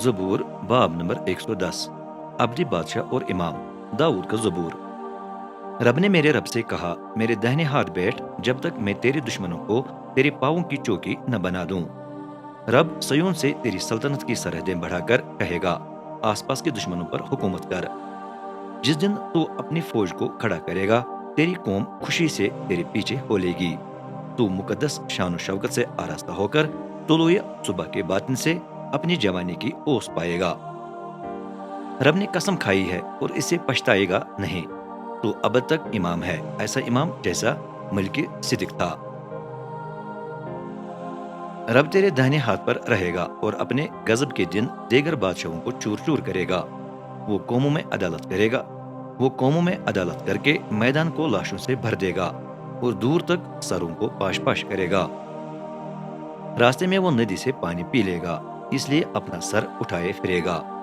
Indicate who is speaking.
Speaker 1: زبور باب نمبر 110 ابدی بادشاہ اور امام داؤد کا زبور۔ رب نے میرے رب سے کہا، میرے دہنے ہاتھ بیٹھ جب تک میں تیرے دشمنوں کو تیرے پاؤں کی چوکی نہ بنا دوں۔ رب سیون سے تیری سلطنت کی سرحدیں بڑھا کر کہے گا، آس پاس کے دشمنوں پر حکومت کر۔ جس دن تو اپنی فوج کو کھڑا کرے گا، تیری قوم خوشی سے تیرے پیچھے ہولے گی۔ تو مقدس شان و شوکت سے آراستہ ہو کر طلوع صبح کے باطن سے اپنی جوانی کی اوس پائے گا۔ رب نے قسم کھائی ہے اور اسے پچھتائے گا نہیں۔ تو ابد تک امام ہے، ایسا امام جیسا ملک صدق تھا۔ رب تیرے داہنے ہاتھ پر رہے گا اور اپنے غضب کے دن دیگر بادشاہوں کو چور چور کرے گا۔ وہ قوموں میں عدالت کرے گا، وہ قوموں میں عدالت کر کے میدان کو لاشوں سے بھر دے گا اور دور تک سروں کو پاش پاش کرے گا۔ راستے میں وہ ندی سے پانی پی لے گا، اس لیے اپنا سر اٹھائے پھرے گا۔